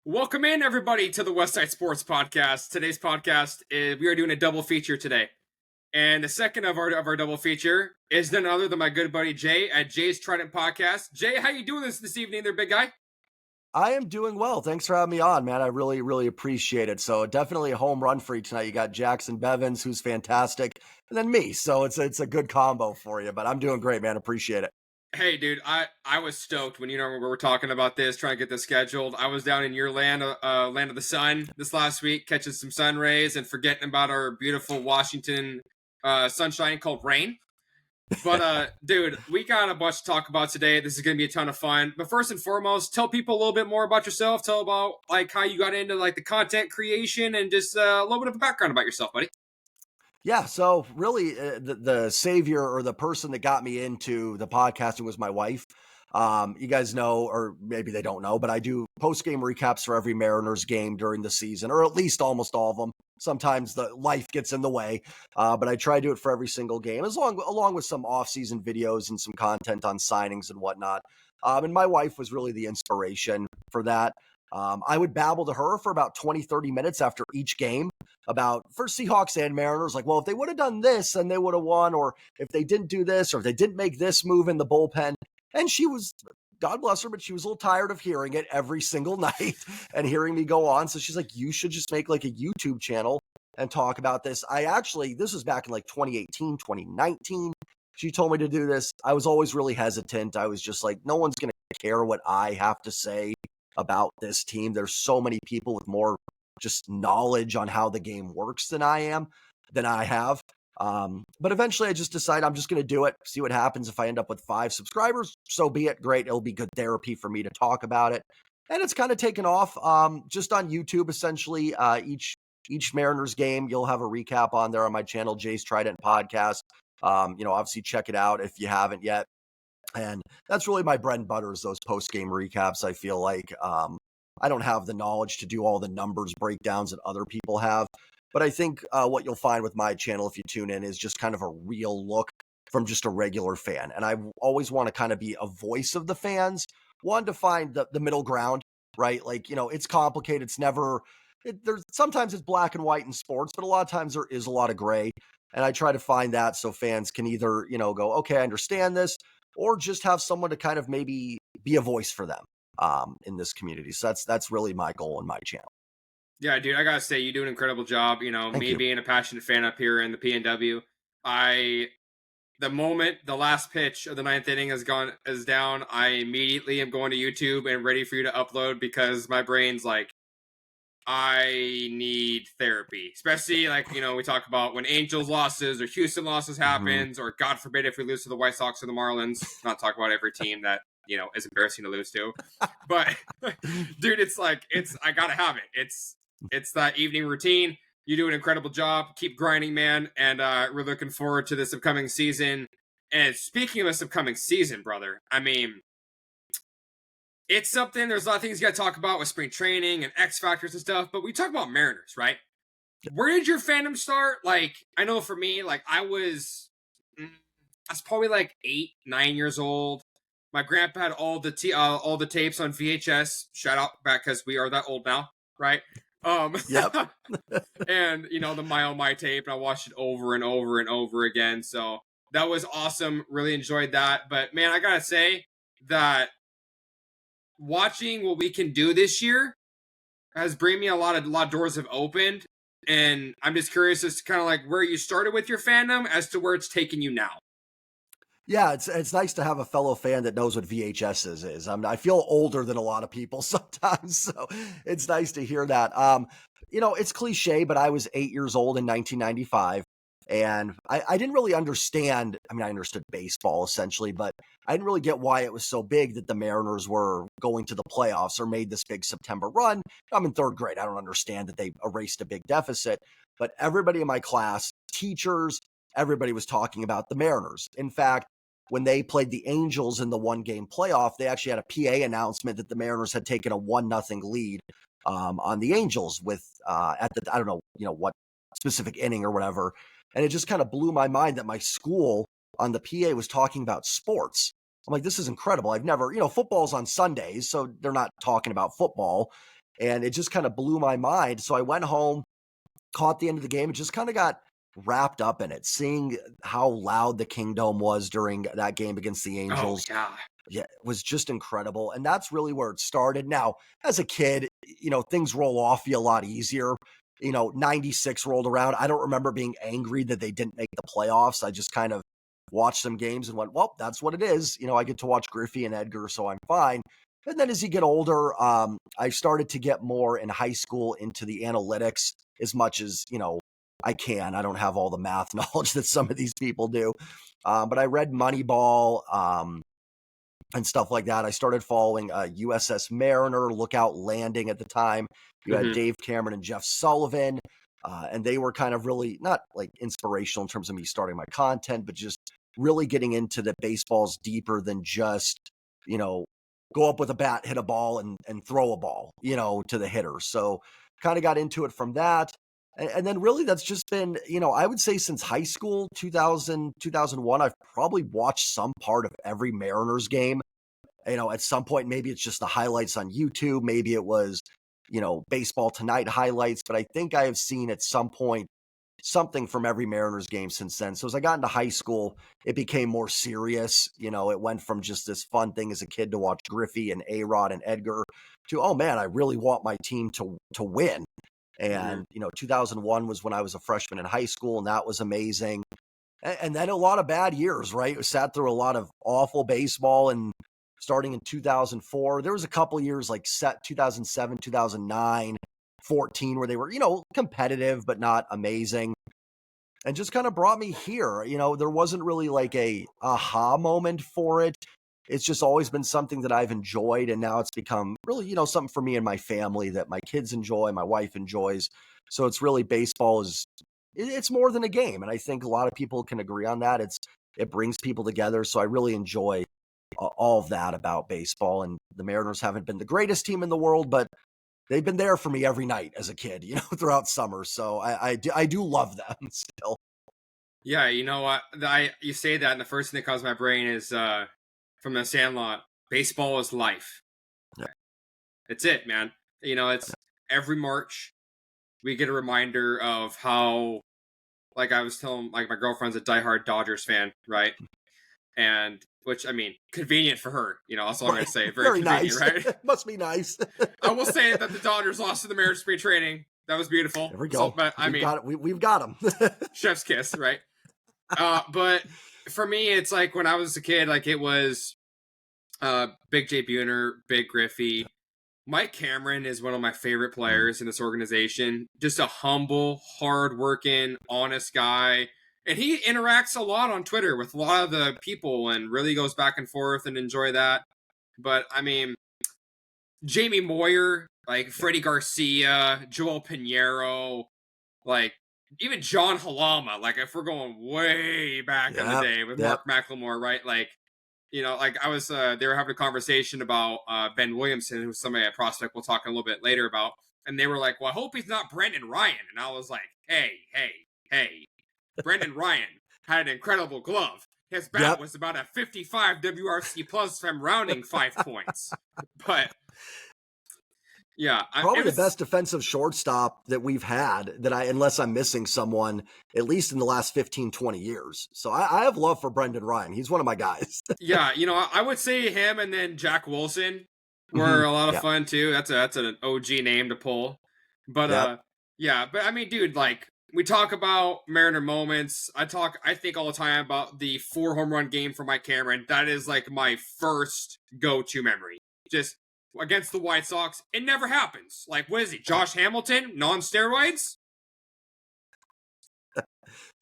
Welcome in, everybody, to the West Side Sports Podcast. Today's podcast is we are doing a double feature today, and the second of our double feature is none other than my good buddy Jay at Jay's Trident Podcast. Jay, how you doing this evening, there, big guy? I am doing well. Thanks for having me on, man. I really appreciate it. So definitely a home run for you tonight. You got Jackson Bevins, who's fantastic, and then me. So it's a good combo for you. But I'm doing great, man. Appreciate it. Hey, dude, I was stoked when we were talking about this, trying to get this scheduled. I was down in your land, land of the sun, this last week, catching some sun rays and forgetting about our beautiful Washington sunshine called rain. But dude, we got a bunch to talk about today. This is gonna be a ton of fun. But first and foremost, tell people a little bit more about yourself. Tell about like how you got into like the content creation and just a little bit of a background about yourself, buddy. Yeah. So really, the savior or the person that got me into the podcasting was my wife. You guys know, or maybe they don't know, but I do post game recaps for every Mariners game during the season, or at least almost all of them. Sometimes the life gets in the way, but I try to do it for every single game, along with some off-season videos and some content on signings and whatnot. And my wife was really the inspiration for that. I would babble to her for about 20, 30 minutes after each game about for Seahawks and Mariners, like, well, if they would have done this, then they would have won, or if they didn't do this, or if they didn't make this move in the bullpen. And she was, God bless her, but she was a little tired of hearing it every single night and hearing me go on. So she's like, you should just make like a YouTube channel and talk about this. This was back in like 2018, 2019. She told me to do this. I was always really hesitant. I was just like, no one's going to care what I have to say about this team. There's so many people with more just knowledge on how the game works than I have. But eventually I just decided I'm just going to do it, see what happens. If I end up with 5 subscribers, so be it. Great. It'll be good therapy for me to talk about it. And it's kind of taken off, just on YouTube, essentially. Each Mariners game, you'll have a recap on there on my channel, Jay's Trident Podcast. Obviously check it out if you haven't yet. And that's really my bread and butter, is those post-game recaps. I feel like, I don't have the knowledge to do all the numbers breakdowns that other people have. But I think what you'll find with my channel, if you tune in, is just kind of a real look from just a regular fan. And I always want to kind of be a voice of the fans, one, to find the middle ground, right? Like, it's complicated. There's sometimes it's black and white in sports, but a lot of times there is a lot of gray. And I try to find that so fans can either, go, okay, I understand this, or just have someone to kind of maybe be a voice for them in this community. So that's really my goal in my channel. Yeah, dude, I gotta say you do an incredible job. Thank Me you. being a passionate fan up here in the PNW, the moment the last pitch of the ninth inning is down, I immediately am going to YouTube and ready for you to upload, because my brain's like, I need therapy. Especially like, we talk about when Angels losses or Houston losses happens, or God forbid if we lose to the White Sox or the Marlins. Not talk about every team that, is embarrassing to lose to. But dude, I gotta have it. It's that evening routine. You do an incredible job. Keep grinding, man. And we're looking forward to this upcoming season. And speaking of this upcoming season, brother, I mean, it's something, there's a lot of things you got to talk about with spring training and X factors and stuff, but we talk about Mariners, right? Where did your fandom start? Like, I know for me, like I was probably like 8, 9 years old. My grandpa had all the tapes on VHS. Shout out back, because we are that old now, right? Yep. And the My Oh My tape, and I watched it over and over and over again. So that was awesome. Really enjoyed that. But man, I gotta say that watching what we can do this year has bring me a lot of doors have opened, and I'm just curious as to kind of like where you started with your fandom as to where it's taking you now. Yeah, it's nice to have a fellow fan that knows what VHS is. I feel older than a lot of people sometimes, so it's nice to hear that. It's cliche, but I was 8 years old in 1995, and I didn't really understand. I mean, I understood baseball essentially, but I didn't really get why it was so big that the Mariners were going to the playoffs or made this big September run. I'm in 3rd grade. I don't understand that they erased a big deficit, but everybody in my class, teachers, everybody was talking about the Mariners. In fact, when they played the Angels in the 1-game playoff, they actually had a PA announcement that the Mariners had taken a 1-0 lead on the Angels with I don't know, what specific inning or whatever. And it just kind of blew my mind that my school on the PA was talking about sports. I'm like, this is incredible. I've never, football's on Sundays, so they're not talking about football. And it just kind of blew my mind. So I went home, caught the end of the game, and just kind of got wrapped up in it, seeing how loud the Kingdom was during that game against the Oh Angels. yeah. Yeah, it was just incredible. And that's really where it started. Now, as a kid, things roll off you a lot easier. 96 rolled around. I don't remember being angry that they didn't make the playoffs. I just kind of watched some games and went, well, that's what it is. I get to watch Griffey and Edgar, so I'm fine. And then as you get older, I started to get more in high school into the analytics as much as, I can. I don't have all the math knowledge that some of these people do. But I read Moneyball, and stuff like that. I started following USS Mariner, Lookout Landing at the time. You had Hmm. Dave Cameron and Jeff Sullivan, and they were kind of really not like inspirational in terms of me starting my content, but just really getting into that baseball's deeper than just, go up with a bat, hit a ball, and throw a ball, to the hitter. So kind of got into it from that. And then really that's just been, I would say since high school, 2000, 2001, I've probably watched some part of every Mariners game. At some point, maybe it's just the highlights on YouTube. Maybe it was, Baseball Tonight highlights. But I think I have seen at some point something from every Mariners game since then. So as I got into high school, it became more serious. It went from just this fun thing as a kid to watch Griffey and A-Rod and Edgar to, oh man, I really want my team to win. Hmm. And, 2001 was when I was a freshman in high school, and that was amazing. And then a lot of bad years, right? We sat through a lot of awful baseball, and starting in 2004, there was a couple years like 2007, 2009, 14, where they were, competitive, but not amazing. And just kind of brought me here. There wasn't really like a aha moment for it. It's just always been something that I've enjoyed. And now it's become really, something for me and my family that my kids enjoy, my wife enjoys. So it's really baseball it's more than a game. And I think a lot of people can agree on that. It brings people together. So I really enjoy all of that about baseball. And the Mariners haven't been the greatest team in the world, but they've been there for me every night as a kid, throughout summer. So I do love them still. Yeah, you know what? You say that, and the first thing that comes to my brain is from the Sandlot. Baseball is life. Yeah. It's it, man. It's every March we get a reminder of how, like I was telling, like my girlfriend's a diehard Dodgers fan, right? And which I mean, convenient for her. That's all I'm gonna Right. say. Very Very convenient, nice. right? Must be nice. I will say that the Dodgers lost to the Mariners spring training. That was beautiful. There we So, go. but I We've mean, got it. We've got them. chef's kiss, right? But for me, it's like when I was a kid, like it was Big J Buhner, Big Griffey. Mike Cameron is one of my favorite players in this organization. Just a humble, hardworking, honest guy. And he interacts a lot on Twitter with a lot of the people and really goes back and forth and enjoy that. But I mean, Jamie Moyer, like Yeah. Freddie Garcia, Joel Pinheiro, like even John Halama. Like if we're going way back in the Yep. day with Yep. Mark McLemore, right? Like like I was, they were having a conversation about Ben Williamson, who's somebody at prospect we'll talk a little bit later about, and they were like, "Well, I hope he's not Brendan Ryan," and I was like, "Hey, Brendan Ryan had an incredible glove. His bat Yep. was about a 55 WRC plus from rounding 5 points, but yeah, Probably it the was." best defensive shortstop that we've had unless I'm missing someone, at least in the last 15, 20 years. So I have love for Brendan Ryan. He's one of my guys. Yeah, I would say him and then Jack Wilson Mhm. were a lot of Yep. fun too. That's an OG name to pull. But Yep. yeah, but I mean, dude, like we talk about Mariner moments. I think all the time about the 4 home run game for Mike Cameron. That is like my first go-to memory. Just against the White Sox. It never happens. Like, what is he? Josh Hamilton, non-steroids?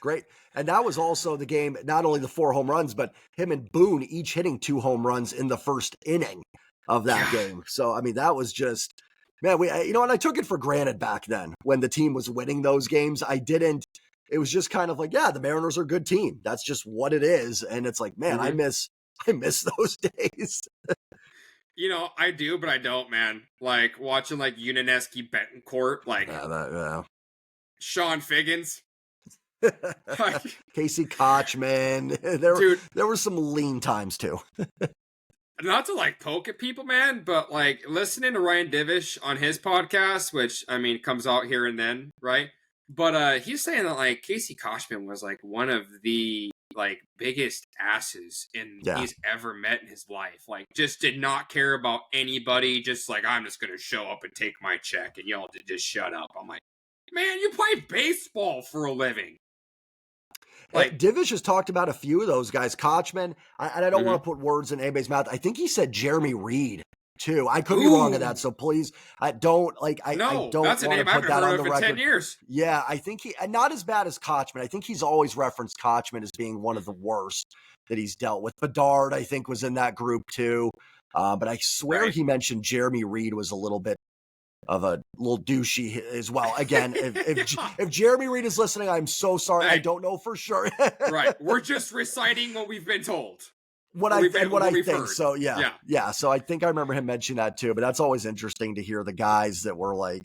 Great. And that was also the game, not only the 4 home runs, but him and Boone each hitting 2 home runs in the first inning of that Yeah. game. So, I mean, that was just, man, and I took it for granted back then when the team was winning those games. It was just kind of like, yeah, the Mariners are a good team. That's just what it is. And it's like, man, I Mm-hmm. miss those days. I do, but I don't, man. Like watching like Unaneski Betancourt, like Yeah, Sean Figgins. Like, Casey Kochman. dude, There were some lean times too. not to like poke at people, man, but like listening to Ryan Divish on his podcast, which I mean comes out here and then, right? But he's saying that like Casey Koshman was like one of the like biggest asses Yeah. he's ever met in his life. Like just did not care about anybody, just like I'm just gonna show up and take my check and y'all just shut up. I'm like, man, you play baseball for a living. Like Divish has talked about a few of those guys. Kochman, and I don't mm-hmm. want to put words in anybody's mouth. I think he said Jeremy Reed too. I could be wrong on that, Ooh, so please, I don't no, don't that's a want to name I put haven't that heard on of the in 10 record. years. Yeah, I think and not as bad as Kochman. I think he's always referenced Kochman as being one of the worst that he's dealt with. Bedard, I think, was in that group too. But I swear Right. he mentioned Jeremy Reed was a little bit of a little douchey as well. Again, Yeah. if Jeremy Reed is listening, I'm so sorry. I Hey, don't know for sure. right. We're just reciting what we've been told. what Or I we've been what what I we've think. heard. So yeah, Yeah. yeah. So I think I remember him mention that too. But that's always interesting to hear the guys that were like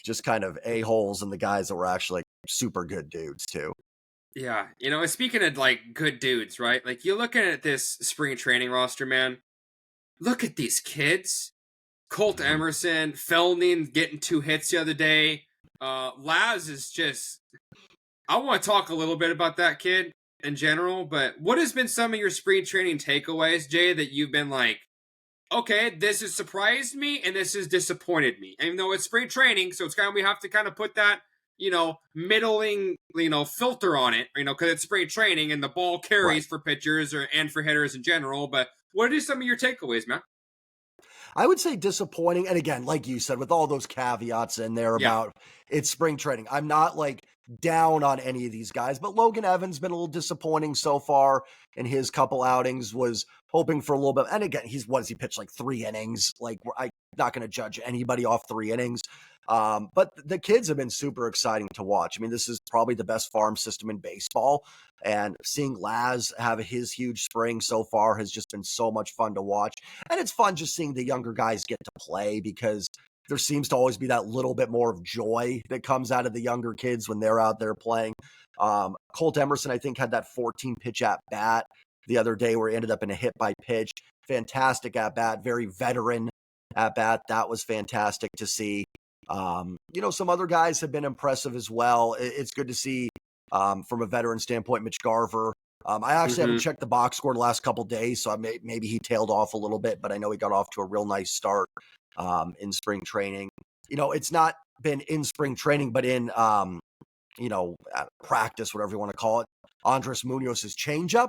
just kind of a-holes and the guys that were actually like super good dudes too. Yeah. You know, speaking of like good dudes, right? Like you're looking at this spring training roster, man. Look at these kids. Colt Mhm. Emerson, Felding getting 2 hits the other day. Laz is just I want to talk a little bit about that kid in general, but what has been some of your spring training takeaways, Jay, that you've been like, okay, this has surprised me and this has disappointed me. Even though it's spring training, so it's kind of we have to kind of put that, middling, filter on it, because it's spring training and the ball Right. carries for pitchers and for hitters in general. But what are some of your takeaways, man? I would say disappointing. And again, like you said, with all those caveats in there Yeah, about it's spring training, I'm not like down on any of these guys, but Logan Evans been a little disappointing so far in his couple outings. Was hoping for a little bit. And again, what does he pitch like 3 innings? Like I'm not going to judge anybody off 3 innings. But the kids have been super exciting to watch. I mean, this is probably the best farm system in baseball. And seeing Laz have his huge spring so far has just been so much fun to watch. And it's fun just seeing the younger guys get to play because there seems to always be that little bit more of joy that comes out of the younger kids when they're out there playing. Colt Emerson, I think, had that 14 pitch at bat the other day where he ended up in a hit by pitch. Fantastic at bat, very veteran at bat. That was fantastic to see. Some other guys have been impressive as well. It's good to see from a veteran standpoint, Mitch Garver. I actually haven't mm-hmm. checked the box score the last couple of days, so maybe he tailed off a little bit, but I know he got off to a real nice start in spring training. It's not been in spring training, but in practice, whatever you want to call it. Andres Munoz's changeup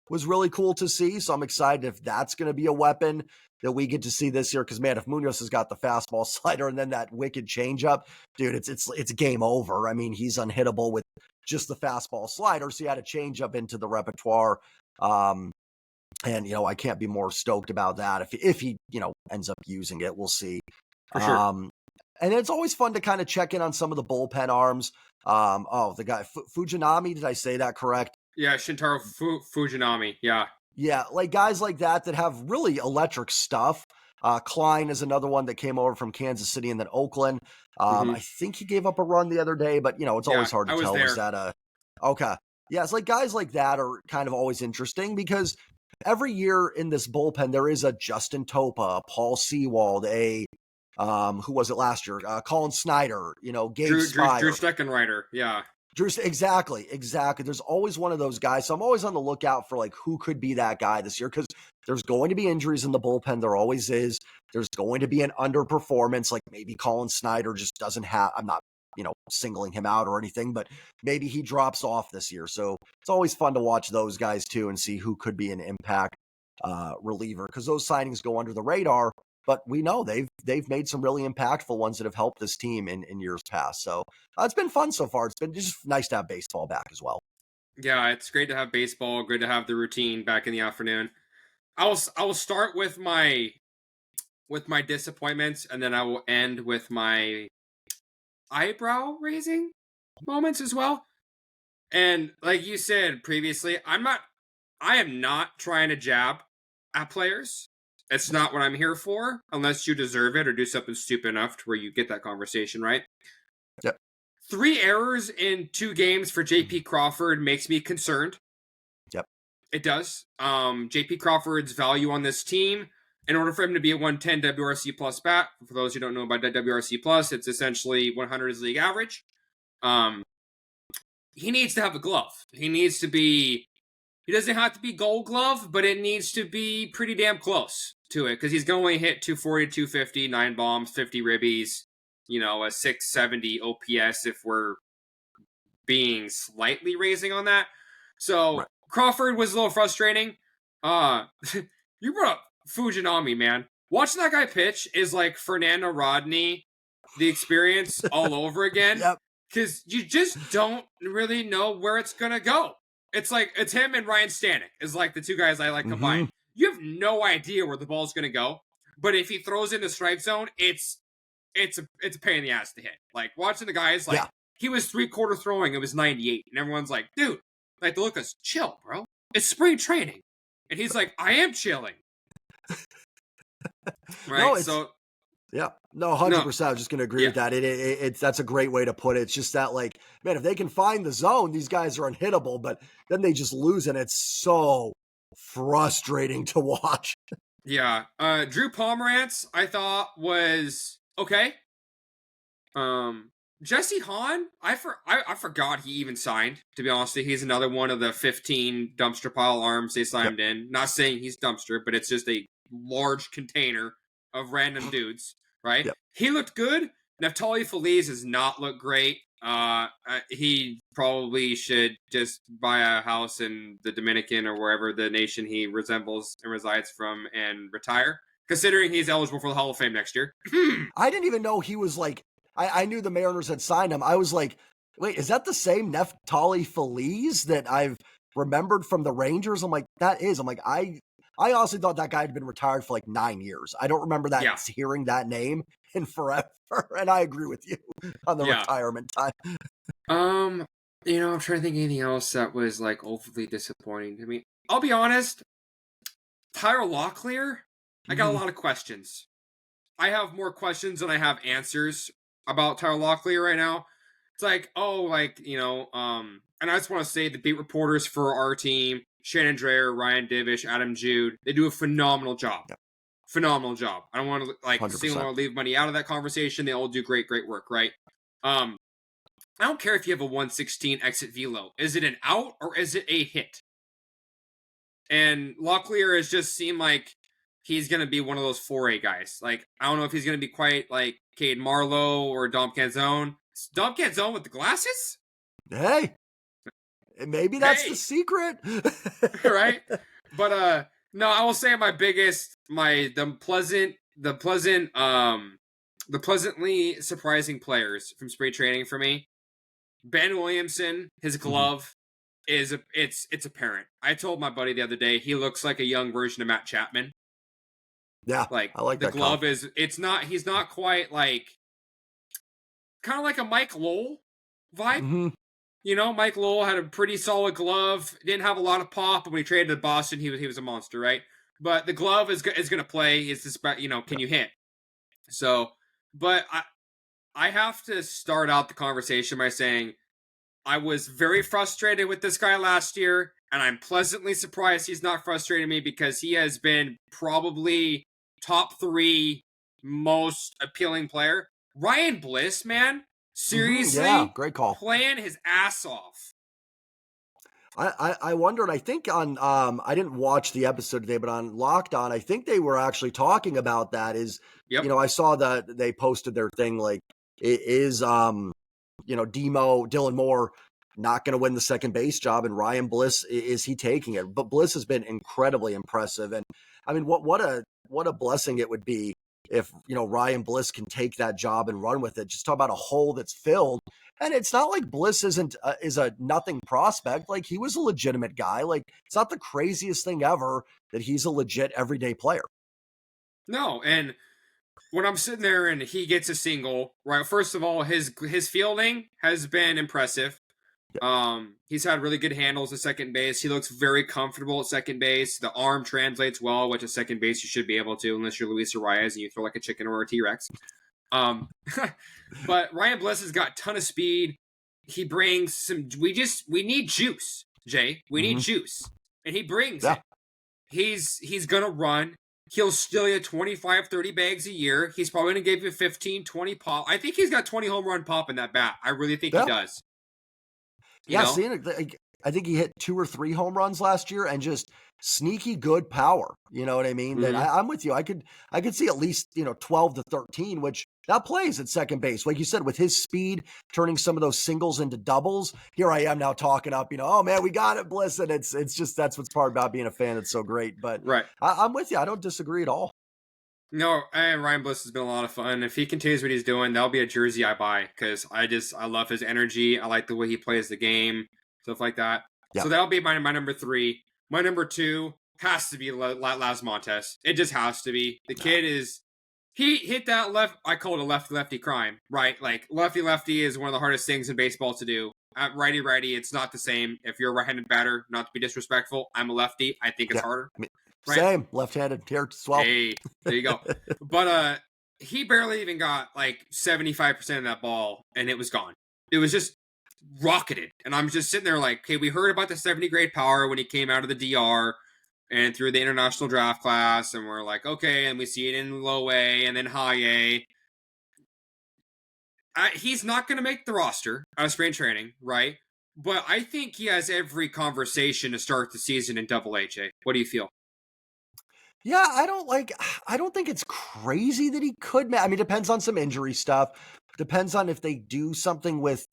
was really cool to see, so I'm excited if that's going to be a weapon that we get to see this year. Because man, if Munoz has got the fastball slider and then that wicked changeup, dude, it's game over. I mean, he's unhittable with just the fastball slider. So he had a changeup into the repertoire. And I can't be more stoked about that. If he, ends up using it, we'll see. For sure. And it's always fun to kind of check in on some of the bullpen arms. The guy Fujinami, did I say that correct? Yeah, Shintaro Fujinami. Yeah. Yeah, like guys like that have really electric stuff. Klein is another one that came over from Kansas City and then Oakland. Mm-hmm. I think he gave up a run the other day, but it's Yeah, always hard to I was tell. there. Was that okay? Yeah, it's like guys like that are kind of always interesting because every year in this bullpen there is a Justin Topa, a Paul Sewald, who was it last year? Colin Snyder, Gabe Drew Spire. Steckenrider. Yeah. Drew, exactly. There's always one of those guys. So I'm always on the lookout for like who could be that guy this year because there's going to be injuries in the bullpen. There always is. There's going to be an underperformance. Like maybe Colin Snyder just doesn't have. I'm not, singling him out or anything, but maybe he drops off this year. So it's always fun to watch those guys too and see who could be an impact reliever because those signings go under the radar. But we know they've made some really impactful ones that have helped this team in years past. So it's been fun so far. It's been just nice to have baseball back as well. Yeah, it's great to have baseball. Good to have the routine back in the afternoon. I will start with my disappointments, and then I will end with my eyebrow raising moments as well. And like you said previously, I am not trying to jab at players. It's not what I'm here for, unless you deserve it or do something stupid enough to where you get that conversation, right? Yep. 3 errors in 2 games for JP Crawford makes me concerned. Yep. It does. JP Crawford's value on this team in order for him to be a 110 WRC plus bat, for those who don't know about WRC plus, it's essentially 100 is league average. He needs to have a glove. He doesn't have to be gold glove, but it needs to be pretty damn close to it because he's going to only hit 240, 250, 9 bombs, 50 ribbies, a 670 OPS if we're being slightly raising on that. So Right. Crawford was a little frustrating. You brought up Fujinami, man. Watching that guy pitch is like Fernando Rodney, the experience all over again. Yep. Because you just don't really know where it's going to go. It's him and Ryan Stanek is like the two guys I like combined. You have no idea where the ball's going to go. But if he throws in the strike zone, it's a pain in the ass to hit. Like watching the guys, like he was 3/4 throwing, it was 98. And everyone's like, dude, like Lucas, chill, bro. It's spring training. And he's like, I am chilling. Right? Yeah, no, 100%. I was just going to agree with that. It's that's a great way to put it. It's just that, like, man, if they can find the zone, these guys are unhittable, but then they just lose, and it's so frustrating to watch. Yeah. Drew Pomerantz, I thought was okay. Jesse Hahn, I forgot he even signed, to be honest. He's another one of the 15 dumpster pile arms they signed in. Not saying he's dumpster, but it's just a large container of random dudes, right? He looked good. Neftali Feliz does not look great. He probably should just buy a house in the Dominican or wherever the nation he resembles and resides from and retire, considering he's eligible for the Hall of Fame next year. I didn't even know he was like, I knew the Mariners had signed him. I was like, wait, is that the same Neftali Feliz that I've remembered from the Rangers? I'm like, that is. I'm like, I honestly thought that guy had been retired for like 9 years. I don't remember that hearing that name in forever. And I agree with you on the retirement time. I'm trying to think of anything else that was like overly disappointing to me. I'll be honest, Tyler Locklear, I got a lot of questions. I have more questions than I have answers about Tyler Locklear right now. It's like, and I just want to say the beat reporters for our team, Shannon Dreyer, Ryan Divish, Adam Jude, they do a phenomenal job. Yep. Phenomenal job. I don't want to single leave money out of that conversation. They all do great work, right? I don't care if you have a 116 exit velo. Is it an out or is it a hit? And Locklear has just seemed like he's going to be one of those 4A guys. Like, I don't know if he's going to be quite like Cade Marlowe or Dom Canzone. Dom Canzone with the glasses? Hey, maybe that's the secret. Right? But, no, I will say the pleasantly surprising players from spring training for me. Ben Williamson, his glove it's apparent. I told my buddy the other day, he looks like a young version of Matt Chapman. Yeah, like I like the that glove he's not quite like, kind of like a Mike Lowell vibe. Mike Lowell had a pretty solid glove, didn't have a lot of pop, but when he traded to Boston, he was a monster, right? But the glove is going to play. It's just, can you hit? So, but I have to start out the conversation by saying I was very frustrated with this guy last year, and I'm pleasantly surprised he's not frustrating me because he has been probably top 3 most appealing player. Ryan Bliss, man, seriously, great call, playing his ass off. I wondered, I think on, I didn't watch the episode today, but on Locked On, I think they were actually talking about that I saw that they posted their thing, like, it is, Dylan Moore not going to win the second base job, and Ryan Bliss, is he taking it? But Bliss has been incredibly impressive. And I mean, what a blessing it would be if, Ryan Bliss can take that job and run with it. Just talk about a hole that's filled. And it's not like Bliss is a nothing prospect. Like, he was a legitimate guy. Like, it's not the craziest thing ever that he's a legit everyday player. No. And when I'm sitting there and he gets a single, right? First of all, his fielding has been impressive. He's had really good handles at second base. He looks very comfortable at second base. The arm translates well, which at second base you should be able to, unless you're Luis Arias and you throw like a chicken or a T-Rex. But Ryan Bliss has got a ton of speed. He brings some. We need juice, Jay. We need juice, and he brings it. He's gonna run. He'll still get 25, 30 bags a year. He's probably going to give you 15, 20 pop. I think he's got 20 home run pop in that bat. I really think he Yeah. does. You Yeah, know? seeing it, like, I think he hit 2 or 3 home runs last year and just sneaky good power. You know what I mean? That Mm-hmm. I'm with you. I could see at least 12 to 13, which that plays at second base, like you said, with his speed, turning some of those singles into doubles. Here I am now talking up. Oh man, we got it, Bliss, and it's just that's what's part about being a fan. It's so great. But Right. I'm with you. I don't disagree at all. No, and Ryan Bliss has been a lot of fun. If he continues what he's doing, that'll be a jersey I buy because I love his energy. I like the way he plays the game, stuff like that. Yeah, So that'll be my number 3. My number 2 has to be Las Montes. It just has to be. The kid is he hit that left. I call it a lefty crime, right? Like lefty is one of the hardest things in baseball to do. At righty, it's not the same. If you're a right-handed batter, not to be disrespectful, I'm a lefty. I think it's yeah. harder, right? Same left-handed here as well. Hey, there you go. But he barely even got like 75% of that ball and it was gone. It was just rocketed. And I'm just sitting there like, okay, we heard about the 70 grade power when he came out of the DR and through the international draft class, and we're like, okay, and we see it in low A and then high A. He's not going to make the roster out of spring training, right? But I think he has every conversation to start the season in Double A. What do you feel? Yeah, I don't think it's crazy that he could. I mean, it depends on some injury stuff. Depends on if they do something with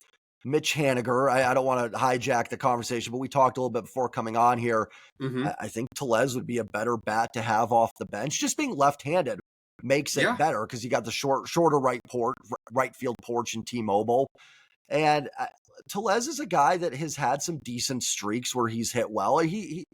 Mitch Haniger. I don't want to hijack the conversation, but we talked a little bit before coming on here. Mm-hmm. I think Tellez would be a better bat to have off the bench. Just being left-handed makes it Yeah. better because you got the shorter right field porch in T-Mobile. And Tellez is a guy that has had some decent streaks where he's hit well. He's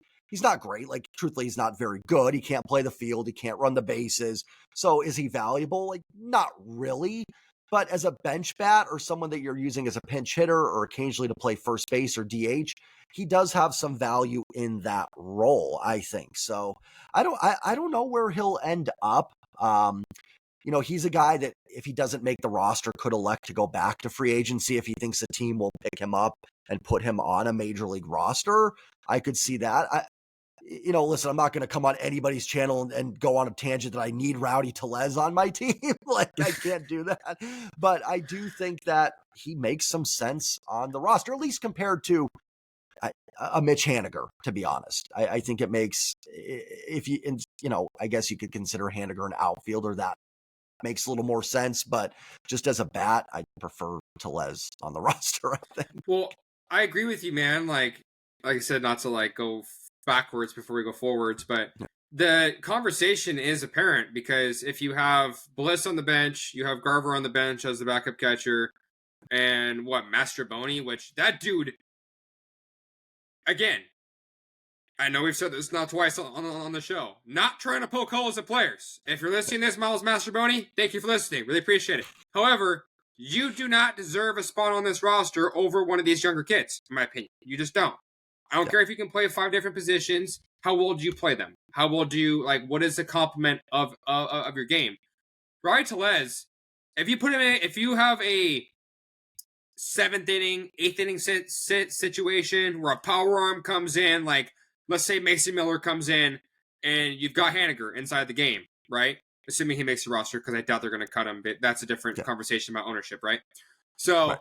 not great. Like, truthfully, he's not very good. He can't play the field. He can't run the bases. So is he valuable? Like, not really. But as a bench bat or someone that you're using as a pinch hitter or occasionally to play first base or DH, he does have some value in that role, I think. So I don't know where he'll end up. He's a guy that if he doesn't make the roster could elect to go back to free agency if he thinks the team will pick him up and put him on a major league roster. I could see that. Listen, I'm not going to come on anybody's channel and go on a tangent that I need Rowdy Tellez on my team. Like, I can't do that. But I do think that he makes some sense on the roster, at least compared to a Mitch Haniger, to be honest. I think it makes, I guess you could consider Haniger an outfielder. That makes a little more sense. But just as a bat, I prefer Tellez on the roster, I think. Well, I agree with you, man. Like I said, not to like go backwards before we go forwards, but the conversation is apparent because if you have Bliss on the bench, you have Garver on the bench as the backup catcher, and Mastroboni, which that dude, again, I know we've said this not twice on the show, not trying to poke holes at players. If you're listening to this, Miles Mastroboni, thank you for listening. Really appreciate it. However, you do not deserve a spot on this roster over one of these younger kids, in my opinion. You just don't. I don't care if you can play 5 different positions. How well do you play them? How well do you what is the complement of your game? Ryan Tellez, if you have a 7th inning, 8th inning situation where a power arm comes in, like let's say Mason Miller comes in, and you've got Haniger inside the game, right? Assuming he makes the roster, because I doubt they're going to cut him, but that's a different conversation about ownership, right? So. Right.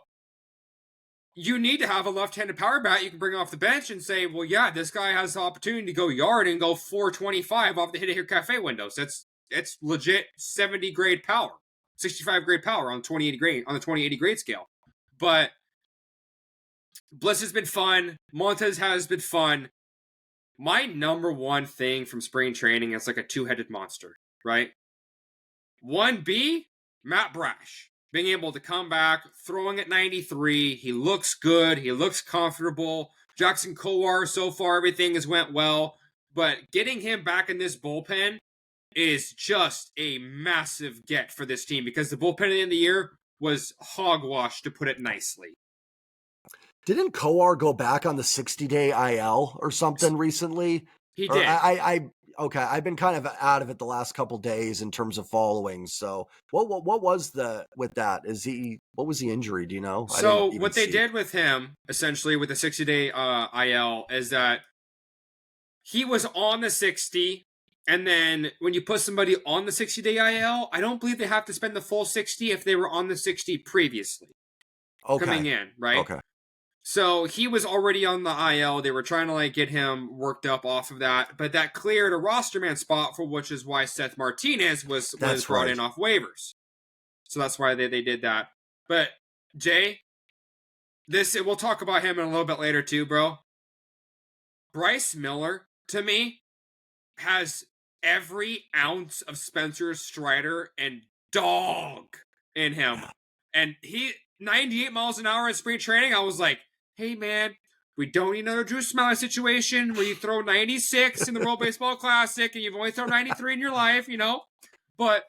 You need to have a left-handed power bat you can bring off the bench and say, well, yeah, this guy has the opportunity to go yard and go 425 off the Hit It Here Cafe windows. It's legit 70 grade power, 65 grade power on the 2080 grade scale. But Bliss has been fun. Montes has been fun. My number one thing from spring training is like a 2-headed monster, right? 1B, Matt Brash. Being able to come back, throwing at 93. He looks good. He looks comfortable. Jackson Kowar, so far, everything has went well. But getting him back in this bullpen is just a massive get for this team because the bullpen at the end of the year was hogwash, to put it nicely. Didn't Kowar go back on the 60-day IL or something recently? He did. Okay, I've been kind of out of it the last couple days in terms of following. So, what was with that? What was the injury? Do you know? So what they did with him, essentially, with the 60-day IL, is that he was on the 60, And then when you put somebody on the 60-day IL, I don't believe they have to spend the full 60 if they were on the 60 previously Okay. coming in, right? Okay. So he was already on the IL. They were trying to like get him worked up off of that, but that cleared a roster man spot for which is why Seth Martinez was That's brought right. in off waivers. So that's why they did that. But Jay, we'll talk about him in a little bit later too, bro. Bryce Miller to me has every ounce of Spencer Strider and dog in him. Yeah. And 98 miles an hour in spring training, I was like, hey man, we don't need another Drew Smiley situation where you throw 96 in the World Baseball Classic and you've only thrown 93 in your life, you know? But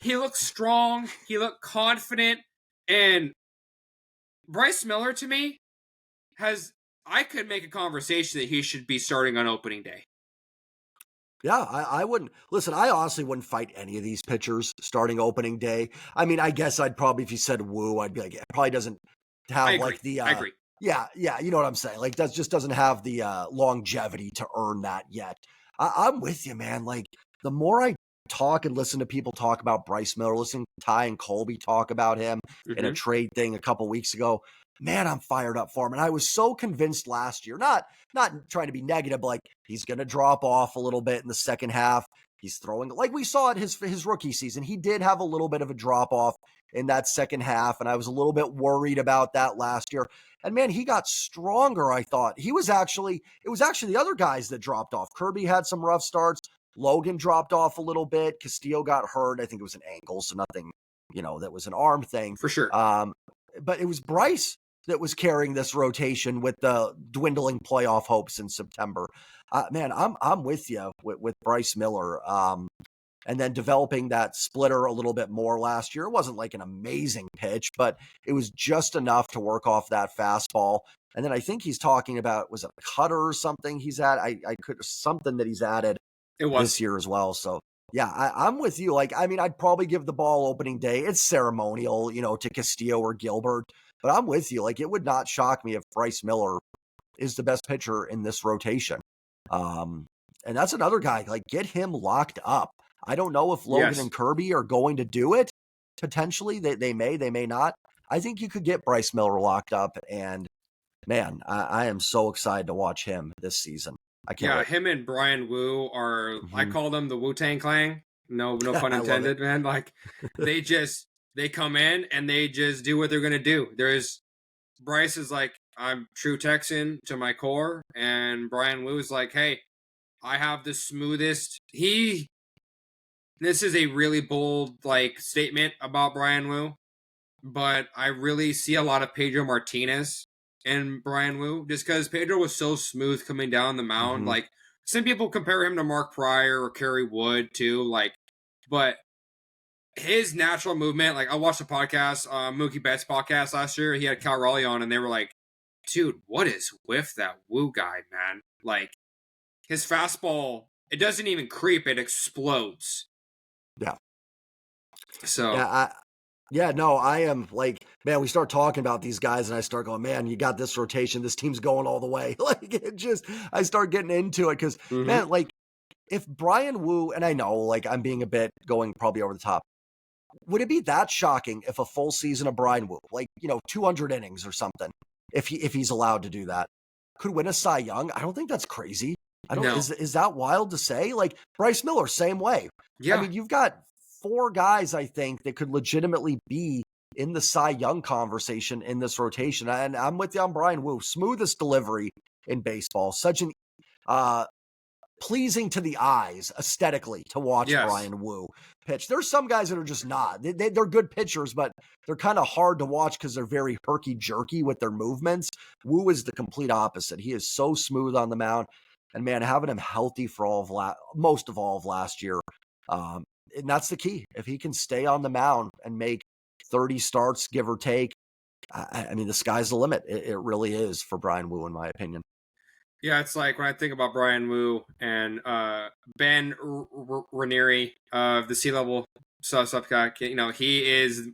he looked strong, he looked confident, and Bryce Miller to me I could make a conversation that he should be starting on opening day. Yeah, I wouldn't listen. I honestly wouldn't fight any of these pitchers starting opening day. I mean, I guess I'd probably, if you said Woo, I'd be like, it probably doesn't I have agree. like the, I agree. yeah, you know what I'm saying? Like, that just doesn't have the longevity to earn that yet. I'm with you, man. Like, the more I talk and listen to people talk about Bryce Miller, listen to Ty and Colby talk about him in a Mm-hmm. trade thing a couple weeks ago, man, I'm fired up for him. And I was so convinced last year, not trying to be negative, but like he's going to drop off a little bit in the second half. He's throwing like we saw at his rookie season. He did have a little bit of a drop off in that second half, and I was a little bit worried about that last year. And man, he got stronger. I thought it was actually the other guys that dropped off. Kirby had some rough starts. Logan dropped off a little bit. Castillo got hurt. I think it was an ankle, so nothing, that was an arm thing. For sure. But it was Bryce that was carrying this rotation with the dwindling playoff hopes in September. Man, I'm with you with Bryce Miller. And then developing that splitter a little bit more last year. It wasn't like an amazing pitch, but it was just enough to work off that fastball. And then I think he's talking about, was it a cutter or something he's at? I could, something that he's added It was. this year as well. So yeah, I'm with you. Like, I mean, I'd probably give the ball opening day. It's ceremonial, to Castillo or Gilbert, but I'm with you. Like, it would not shock me if Bryce Miller is the best pitcher in this rotation. And that's another guy, like, get him locked up. I don't know if Logan Yes. and Kirby are going to do it. Potentially, they may not. I think you could get Bryce Miller locked up, and man, I am so excited to watch him this season. I can't Yeah, wait. him and Brian Wu are, I Mhm. call them the Wu-Tang Clan. No pun I love it. intended, man. Like, they come in and they just do what they're going to do. Bryce is like, I'm true Texan to my core. And Brian Wu is like, hey, I have the smoothest. This is a really bold, like, statement about Brian Wu, but I really see a lot of Pedro Martinez in Brian Wu just because Pedro was so smooth coming down the mound. Mhm. Like, some people compare him to Mark Pryor or Kerry Wood too. Like, but his natural movement, like I watched a podcast, Mookie Betts podcast last year. He had Cal Raleigh on, and they were like, "Dude, what is with that Wu guy, man? Like, his fastball, it doesn't even creep; it explodes." Yeah. So, Yeah, no, I am like, man, we start talking about these guys and I start going, man, you got this rotation. This team's going all the way. Like, I start getting into it because, mm-hmm. man, like, if Brian Wu, and I know, like, I'm being a bit going probably over the top, would it be that shocking if a full season of Brian Wu, like, 200 innings or something, if he's allowed to do that, could win a Cy Young? I don't think that's crazy. I don't, No, is that wild to say? Like, Bryce Miller, same way. I yeah, mean, you've got four guys, I think, that could legitimately be in the Cy Young conversation in this rotation. And I'm with you on Brian Wu. Smoothest delivery in baseball. Such an pleasing to the eyes aesthetically to watch yes, Brian Wu pitch. There's some guys that are just not. They're good pitchers, but they're kind of hard to watch because they're very herky-jerky with their movements. Wu is the complete opposite. He is so smooth on the mound. And man, having him healthy for most of all of last year, and that's the key. If he can stay on the mound and make 30 starts, give or take, I mean, the sky's the limit. It really is for Brian Wu, in my opinion. yeah. It's like when I think about Brian Wu and Ben Ranieri of the Sea Level Sub guy. He is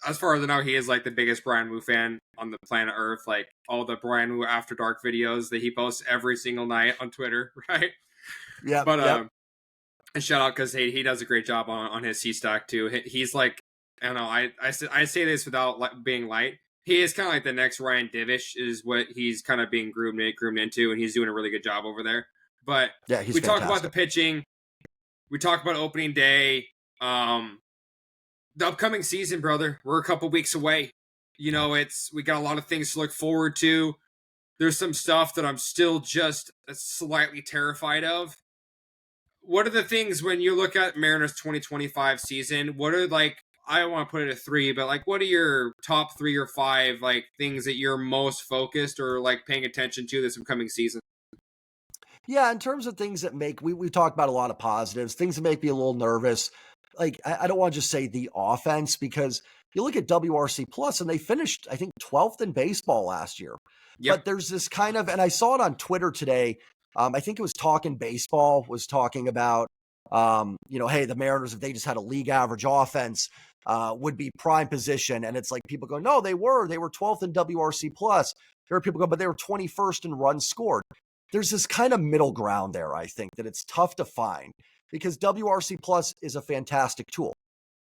as far as I know, he is like the biggest Brian Wu fan on the planet Earth. Like all the Brian Wu After Dark videos that he posts every single night on Twitter, right? Yep, But yep. And shout out because he does a great job on his C stack too. He's like, I don't know, I say this without being light. He is kind of like the next Ryan Divish is what he's kind of being groomed into, and he's doing a really good job over there. But Yeah, he's we talk about the fantastic. pitching, we talk about opening day, the upcoming season, brother. We're a couple weeks away. You Yeah. know, we got a lot of things to look forward to. There's some stuff that I'm still just slightly terrified of. What are the things when you look at Mariners 2025 season? What are like, I don't want to put it at three, but like what are your top 3 or 5 like things that you're most focused or like paying attention to this upcoming season? Yeah, in terms of things that make we talked about a lot of positives, things that make me a little nervous. Like I don't want to just say the offense because you look at WRC plus and they finished, I think, 12th in baseball last year. Yep. But there's this kind of, and I saw it on Twitter today. I think it was Talking Baseball was talking about, hey, the Mariners, if they just had a league average offense, would be prime position. And it's like people go, no, they were 12th in WRC plus. There are people go, but they were 21st in runs scored. There's this kind of middle ground there, I think, that it's tough to find because WRC Plus is a fantastic tool,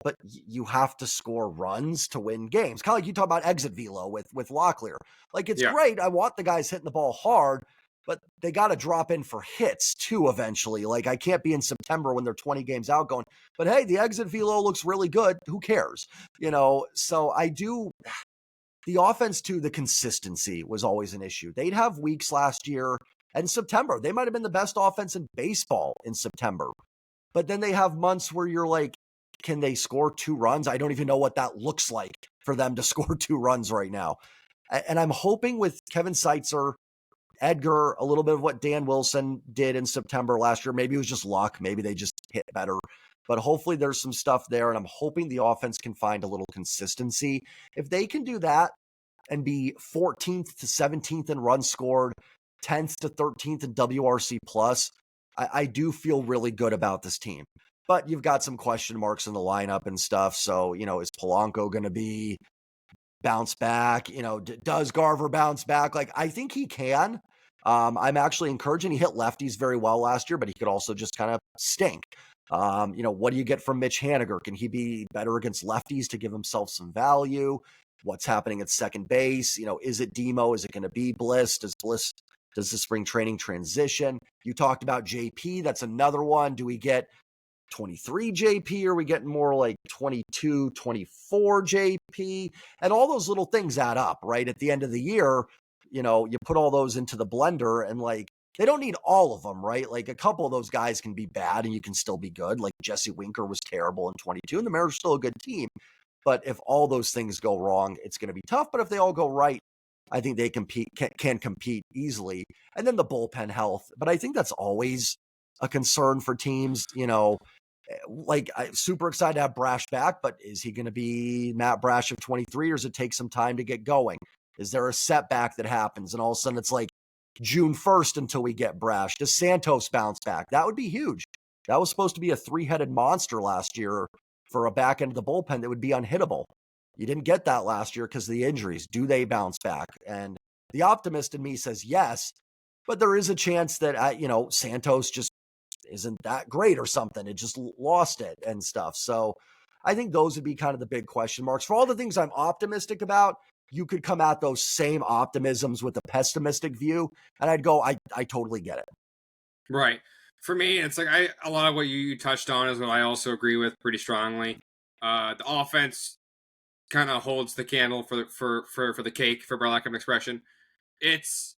but you have to score runs to win games. Kind of like you talk about exit velo with Locklear. Like it's Yeah. great. I want the guys hitting the ball hard, but they got to drop in for hits too eventually. Like I can't be in September when they're 20 games out going, but hey, the exit velo looks really good. Who cares? So I do the offense too, the consistency was always an issue. They'd have weeks last year and September. They might have been the best offense in baseball in September. But then they have months where you're like, can they score 2 runs? I don't even know what that looks like for them to score 2 runs right now. And I'm hoping with Kevin Seitzer, Edgar, a little bit of what Dan Wilson did in September last year. Maybe it was just luck. Maybe they just hit better. But hopefully there's some stuff there. And I'm hoping the offense can find a little consistency. If they can do that and be 14th to 17th in runs scored, 10th to 13th in WRC plus, I do feel really good about this team. But you've got some question marks in the lineup and stuff. So, is Polanco going to be bounce back? Does Garver bounce back? Like, I think he can. I'm actually encouraging. He hit lefties very well last year, but he could also just kind of stink. What do you get from Mitch Haniger? Can he be better against lefties to give himself some value? What's happening at second base? Is it Demo? Is it going to be Bliss? Does the spring training transition? You talked about JP. That's another one. Do we get 23 JP or are we getting more like 22, 24 JP? And all those little things add up, right? At the end of the year, you put all those into the blender and like, they don't need all of them, right? Like a couple of those guys can be bad and you can still be good. Like Jesse Winker was terrible in 22 and the Mariners are still a good team. But if all those things go wrong, it's going to be tough. But if they all go right, I think they can compete easily. And then the bullpen health. But I think that's always a concern for teams. Like I'm super excited to have Brash back, but is he going to be Matt Brash of 23 or does it take some time to get going? Is there a setback that happens and all of a sudden it's like June 1st until we get Brash? Does Santos bounce back? That would be huge. That was supposed to be a 3-headed monster last year for a back end of the bullpen that would be unhittable. You didn't get that last year because of the injuries. Do they bounce back? And the optimist in me says yes, but there is a chance that, Santos just isn't that great or something. It just lost it and stuff. So I think those would be kind of the big question marks. For all the things I'm optimistic about, you could come at those same optimisms with a pessimistic view. And I'd go, I totally get it. Right. For me, it's like a lot of what you touched on is what I also agree with pretty strongly. The offense kind of holds the candle for the cake, for lack of an expression. It's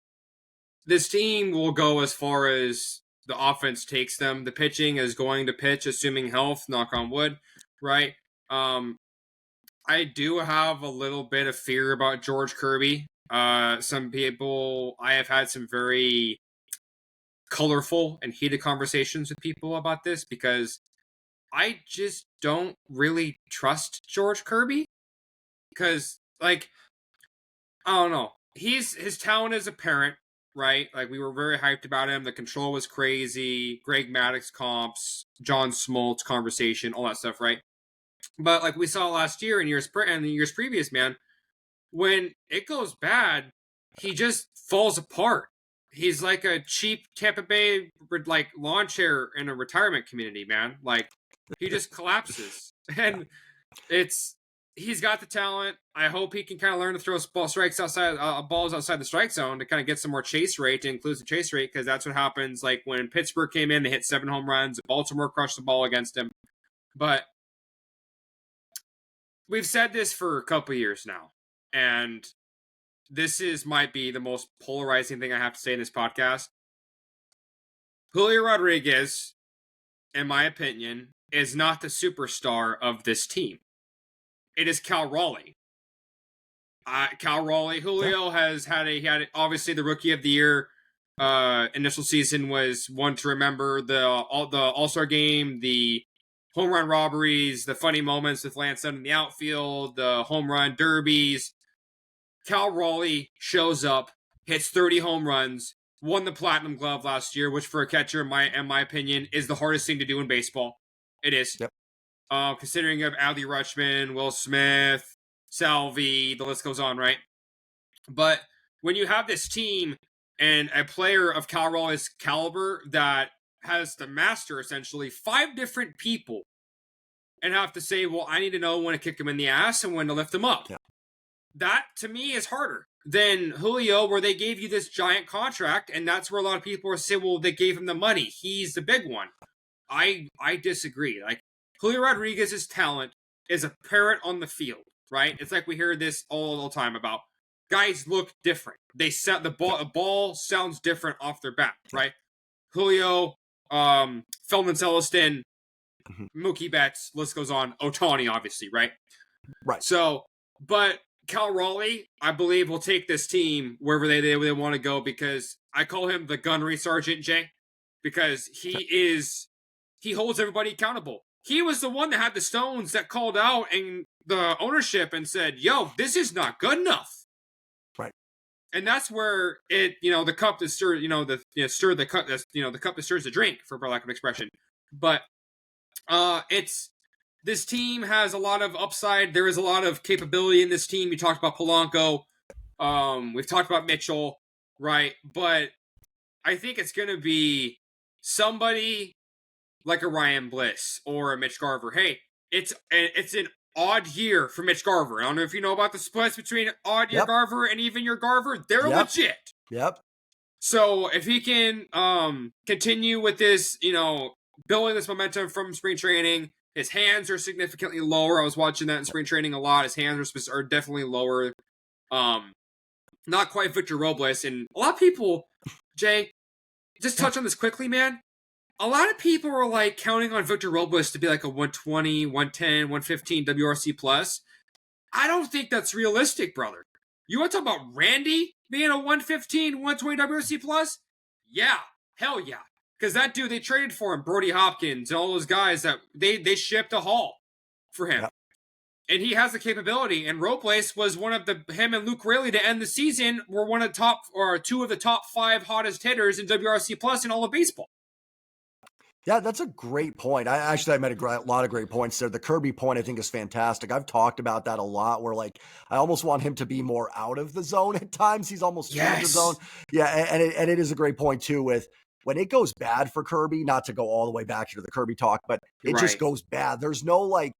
this team will go as far as the offense takes them. The pitching is going to pitch, assuming health. Knock on wood, right? I do have a little bit of fear about George Kirby. Some people, I have had some very colorful and heated conversations with people about this because I just don't really trust George Kirby because, like, I don't know. His talent is apparent, right? Like we were very hyped about him. The control was crazy. Greg Maddox comps, John Smoltz conversation, all that stuff, right? But like we saw last year and the years previous, man, when it goes bad, he just falls apart. he's like a cheap Tampa Bay like lawn chair in a retirement community, man. Like he just collapses, Yeah. and it's he's got the talent. I hope he can kind of learn to throw strikes outside balls outside the strike zone to kind of get some more chase rate, to include the chase rate, because that's what happens. Like when Pittsburgh came in, they hit 7 home runs. Baltimore crushed the ball against him, but we've said this for a couple years now, and might be the most polarizing thing I have to say in this podcast. Julio Rodriguez, in my opinion, is not the superstar of this team. It is Cal Raleigh. Cal Raleigh, Julio has he had obviously the Rookie of the Year initial season was one to remember. The All-Star game, the home run robberies, the funny moments with Lance Sutton in the outfield, the home run derbies. Cal Raleigh shows up, hits 30 home runs, won the Platinum Glove last year, which for a catcher, in my opinion, is the hardest thing to do in baseball. It is. Yep. Considering of Adley Rutschman, Will Smith, Salvi, the list goes on, right? But when you have this team and a player of Cal Raleigh's caliber that has to master essentially 5 different people and have to say, well, I need to know when to kick him in the ass and when to lift him up. Yeah. That, to me, is harder than Julio, where they gave you this giant contract, and that's where a lot of people are saying, well, they gave him the money. He's the big one. I disagree. Like, Julio Rodriguez's talent is apparent on the field, right? It's like we hear this all the time about guys look different. They set the ball sounds different off their bat, right? Julio, Feldman Celestin, Mookie Betts, list goes on. Ohtani, obviously, right? Right. So, but Cal Raleigh, I believe, will take this team wherever they want to go, because I call him the gunnery sergeant, Jay, because he holds everybody accountable. He was the one that had the stones that called out and the ownership and said, yo, this is not good enough. Right. And that's where the cup that stirs, stir the cup, the cup that stirs the drink, for lack of expression. But this team has a lot of upside. There is a lot of capability in this team. You talked about Polanco. We've talked about Mitchell, right? But I think it's going to be somebody like a Ryan Bliss or a Mitch Garver. Hey, it's an odd year for Mitch Garver. I don't know if you know about the splits between odd year Garver and even year Garver. They're legit. Yep. So if he can continue with this, building this momentum from spring training, his hands are significantly lower. I was watching that in spring training a lot. His hands are definitely lower. Not quite Victor Robles. And a lot of people, Jay, just touch on this quickly, man. A lot of people are like counting on Victor Robles to be like a 120, 110, 115 WRC plus. I don't think that's realistic, brother. You want to talk about Randy being a 115, 120 WRC plus? Yeah, hell yeah. Because that dude, they traded for him, Brody Hopkins, and all those guys that they shipped a haul for him. Yep. And he has the capability. And Robles was him and Luke Raley to end the season were two of the top 5 hottest hitters in WRC plus in all of baseball. Yeah, that's a great point. I made a lot of great points there. The Kirby point, I think, is fantastic. I've talked about that a lot, where like I almost want him to be more out of the zone at times. He's almost in the zone. Yeah, and it is a great point too. With when it goes bad for Kirby, not to go all the way back to the Kirby talk, but it just goes bad. There's no like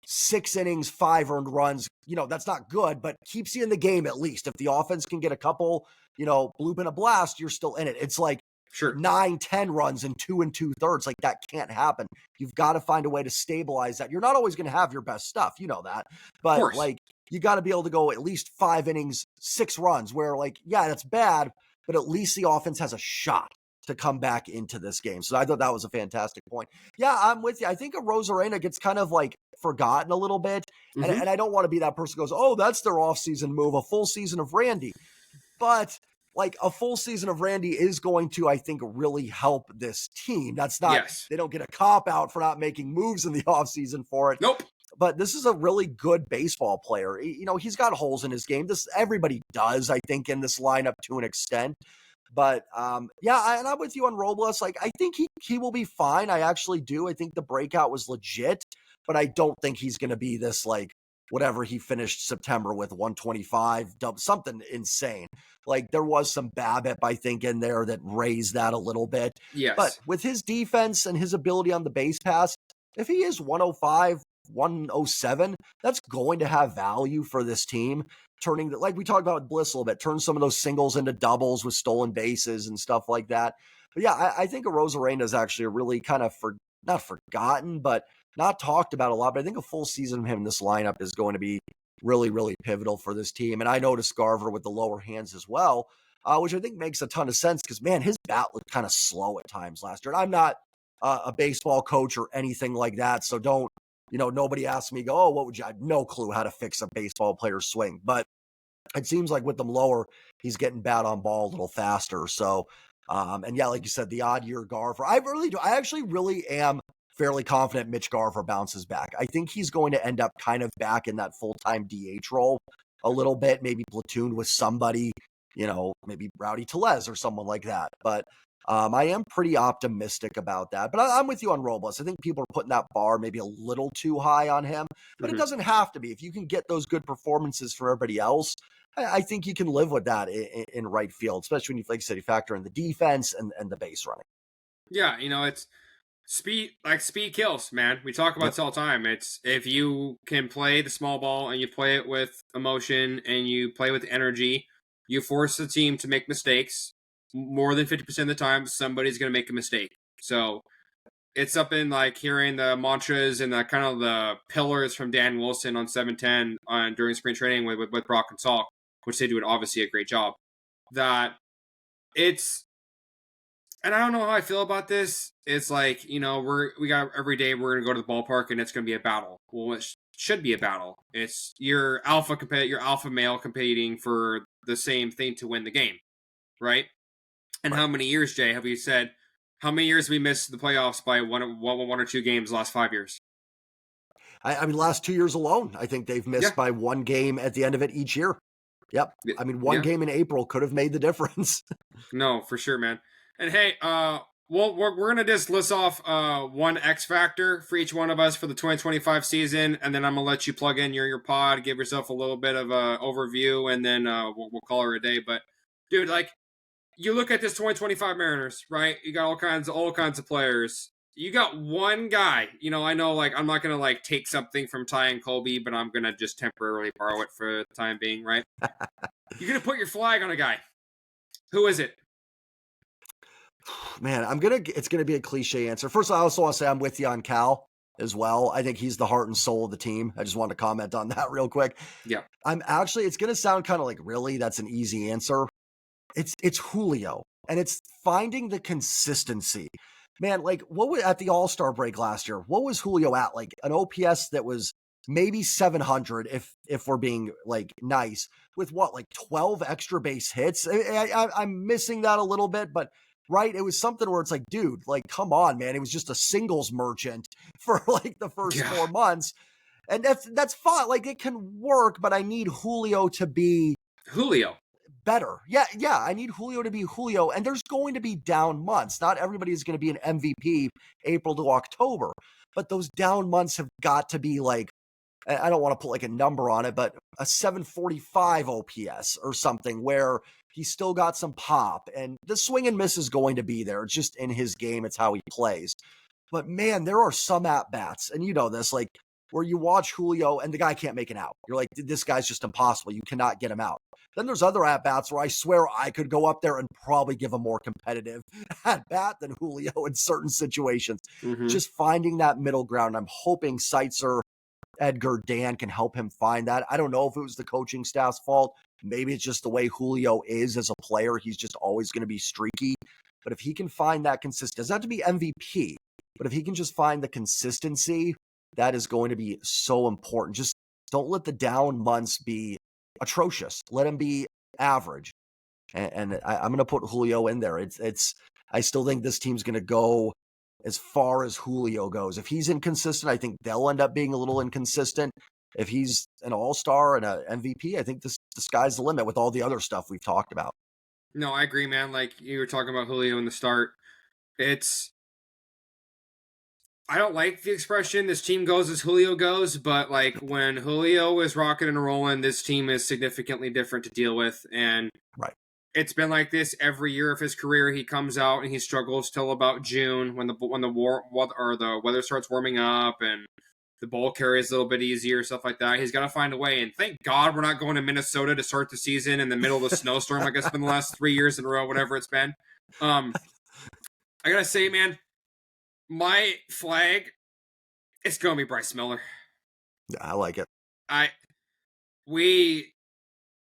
6 innings, 5 earned runs. That's not good, but keeps you in the game at least. If the offense can get a couple, bloop and a blast, you're still in it. It's like. Sure. 9-10 runs in 2 2/3. Like that can't happen. You've got to find a way to stabilize that. You're not always going to have your best stuff. You know that. But like you got to be able to go at least 5 innings, 6 runs where like, yeah, that's bad, but at least the offense has a shot to come back into this game. So I thought that was a fantastic point. Yeah, I'm with you. I think a Rosarena gets kind of like forgotten a little bit. Mm-hmm. And I don't want to be that person who goes, oh, that's their offseason move, a full season of Randy. But like a full season of Randy is going to, I think, really help this team. That's not, They don't get a cop out for not making moves in the offseason for it. Nope. But this is a really good baseball player. He's got holes in his game. Everybody does, I think, in this lineup to an extent. But and I'm with you on Robles. Like, I think he will be fine. I actually do. I think the breakout was legit, but I don't think he's going to be this like whatever he finished September with, 125, something insane. Like there was some BABIP, I think, in there that raised that a little bit. But Yes. with his defense and his ability on the base pass, if he is 105, 107, that's going to have value for this team. Turning, like we talked about Bliss a little bit, turn some of those singles into doubles with stolen bases and stuff like that. But yeah, I think a Rosarena is actually a really kind of not forgotten, but not talked about a lot. But I think a full season of him in this lineup is going to be really, really pivotal for this team. And I noticed Garver with the lower hands as well, which I think makes a ton of sense because, man, his bat looked kind of slow at times last year. And I'm not a baseball coach or anything like that. So don't, nobody asked me, oh, what would you, I have no clue how to fix a baseball player's swing. But it seems like with them lower, he's getting bat on ball a little faster. So, and yeah, like you said, the odd year Garver, I really do. I actually really am fairly confident Mitch Garver bounces back. I think he's going to end up kind of back in that full-time DH role a little bit, maybe platooned with somebody, maybe Rowdy Tellez or someone like that. But I am pretty optimistic about that. But I'm with you on Robles. I think people are putting that bar maybe a little too high on him, but it doesn't have to be. If you can get those good performances for everybody else, I think you can live with that in right field, especially when you, like you said, you factor in the defense and the base running. Yeah, it's speed. Like speed kills, man. We talk about Yep. this all the time. It's if you can play the small ball and you play it with emotion and you play with energy, you force the team to make mistakes. More than 50% of the time, somebody's going to make a mistake. So it's something like hearing the mantras and the kind of the pillars from Dan Wilson on 710 during spring training with Brock and Salk, which they do obviously a great job. That it's, and I don't know how I feel about this. It's like, we got every day we're gonna go to the ballpark and it's gonna be a battle. Well, it should be a battle. It's your alpha male competing for the same thing to win the game, right? And Right. how many years, Jay, have we said? How many years have we missed the playoffs by one or two games the last 5 years? I mean, last 2 years alone, I think they've Yeah, missed by one game at the end of it each year. Yep. I mean, one yeah, game in April could have made the difference. no, for sure, man. And hey, we're gonna just list off one X factor for each one of us for the 2025 season, and then I'm gonna let you plug in your pod, give yourself a little bit of a overview, and then we'll call her a day. But dude, like you look at this 2025 Mariners, right? You got all kinds of players. You got one guy. I know, like I'm not gonna like take something from Ty and Colby, but I'm gonna just temporarily borrow it for the time being, right? You're gonna put your flag on a guy. Who is it? Man, it's gonna be a cliche answer. First, I also want to say I'm with you on Cal as well. I think he's the heart and soul of the team. I just wanted to comment on that real quick. Yeah. It's gonna sound kind of like, really, that's an easy answer. It's Julio, and it's finding the consistency. Man, like what was at the All-Star break last year? What was Julio at? Like an OPS that was maybe 700 if we're being like nice, with what, like 12 extra base hits. I'm missing that a little bit, but right, it was something where it's like, dude, like come on, man. It was just a singles merchant for like the first Yeah. 4 months. And that's fine. Like it can work, but I need Julio to be Julio. better. Yeah, I need Julio to be Julio, and there's going to be down months. Not everybody is going to be an MVP April to October, but those down months have got to be like, I don't want to put like a number on it, but a 745 OPS or something where he's still got some pop, and the swing and miss is going to be there. It's just in his game. It's how he plays. But man, there are some at bats, and you know this, like where you watch Julio and the guy can't make it out. You're like, this guy's just impossible. You cannot get him out. Then there's other at bats where I swear I could go up there and probably give a more competitive at bat than Julio in certain situations. Mm-hmm. Just finding that middle ground. I'm hoping Seitzer, Edgar, Dan can help him find that. I don't know if it was the coaching staff's fault. Maybe it's just the way Julio is as a player. He's just always going to be streaky. But if he can find that consistency, doesn't have to be MVP, but if he can just find the consistency, that is going to be so important. Just don't let the down months be atrocious. Let him be average. And I'm going to put Julio in there. I still think this team's going to go as far as Julio goes. If he's inconsistent, I think they'll end up being a little inconsistent. If he's an all-star and an MVP, I think the sky's the limit with all the other stuff we've talked about. No, I agree, man. Like you were talking about Julio in the start. It's I don't like the expression "this team goes as Julio goes," but like when Julio is rocking and rolling, this team is significantly different to deal with, and Right. it's been like this every year of his career. He comes out and he struggles till about June when the weather starts warming up and the ball carry is a little bit easier, stuff like that. He's got to find a way. And thank God we're not going to Minnesota to start the season in the middle of the snowstorm. I guess it's been the last 3 years in a row, whatever it's been. I gotta say, man, my flag, it's gonna be Bryce Miller. Yeah, I like it. We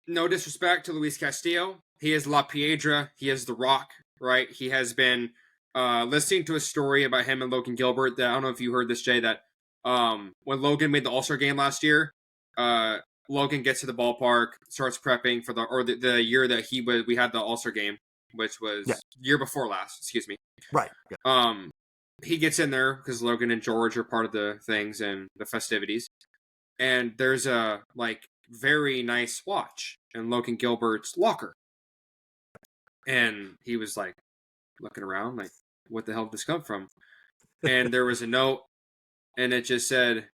no disrespect to Luis Castillo. He is La Piedra. He is the Rock, right? He has been listening to a story about him and Logan Gilbert. That I don't know if you heard this, Jay. That when Logan made the All-Star game last year, Logan gets to the ballpark, starts prepping for the year that we had the All-Star game, which was year before last. Excuse me. Right. Yeah. He gets in there because Logan and George are part of the things and the festivities, and there's a very nice watch in Logan Gilbert's locker. And he was like looking around, like, what the hell did this come from? And there was a note, and it just said,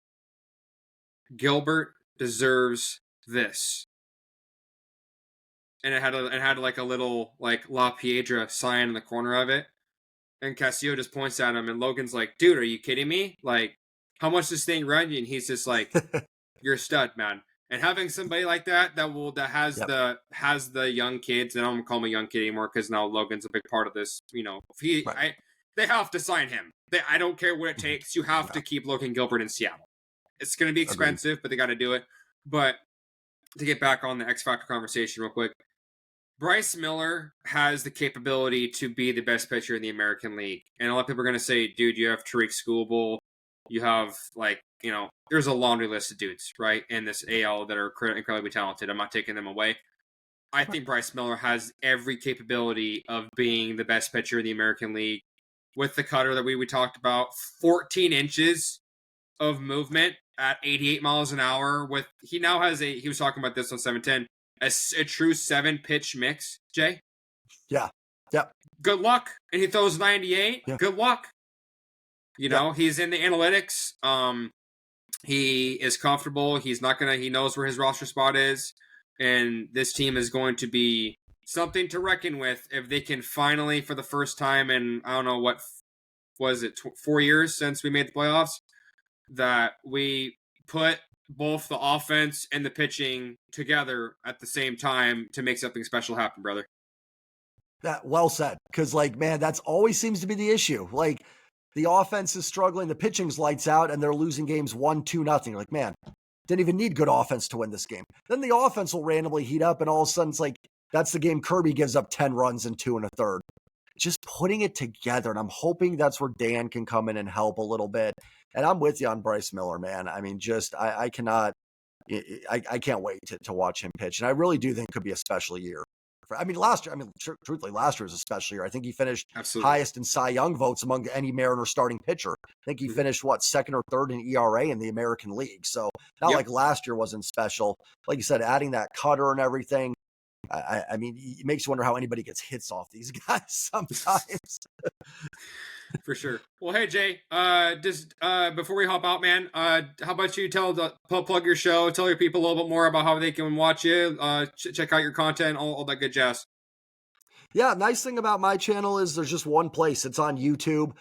Gilbert deserves this. And it had like a little like La Piedra sign in the corner of it. And Castillo just points at him, and Logan's like, dude, are you kidding me? Like, how much does this thing run you? And he's just like, you're a stud, man. And having somebody like that has the young kids, and I don't call him a young kid anymore because now Logan's a big part of this. You know, they have to sign him. I don't care what it takes. You have to keep Logan Gilbert in Seattle. It's going to be expensive, but they got to do it. But to get back on the X Factor conversation real quick, Bryce Miller has the capability to be the best pitcher in the American League. And a lot of people are going to say, dude, you have Tariq Skubal. You have, there's a laundry list of dudes, right, in this AL that are incredibly talented. I'm not taking them away. I think Bryce Miller has every capability of being the best pitcher in the American League with the cutter that we talked about. 14 inches of movement at 88 miles an hour. He now has he was talking about this on 710, a true 7-pitch mix, Jay. Yeah. Yep. Good luck. And he throws 98. Yeah. Good luck. You know, he's in the analytics. He is comfortable. He knows where his roster spot is. And this team is going to be something to reckon with if they can finally, for the first time in, I don't know, what was it, 4 years since we made the playoffs, that we put both the offense and the pitching together at the same time to make something special happen, brother. That well said. Because, man, that's always seems to be the issue. The offense is struggling, the pitching's lights out, and they're losing games 1-2-0. You're like, man, didn't even need good offense to win this game. Then the offense will randomly heat up, and all of a sudden it's like, that's the game Kirby gives up 10 runs in 2 1/3. Just putting it together, and I'm hoping that's where Dan can come in and help a little bit. And I'm with you on Bryce Miller, man. I mean, I can't wait to watch him pitch. And I really do think it could be a special year. Truthfully, last year was a special year. I think he finished highest in Cy Young votes among any Mariner starting pitcher. I think he finished, second or third in ERA in the American League. So not like last year wasn't special. Like you said, adding that cutter and everything, I mean, it makes you wonder how anybody gets hits off these guys sometimes. For sure. Well, hey, Jay, just before we hop out, man, how about you plug your show, tell your people a little bit more about how they can watch you, check out your content, all that good jazz. Yeah, nice thing about my channel is there's just one place. It's on YouTube,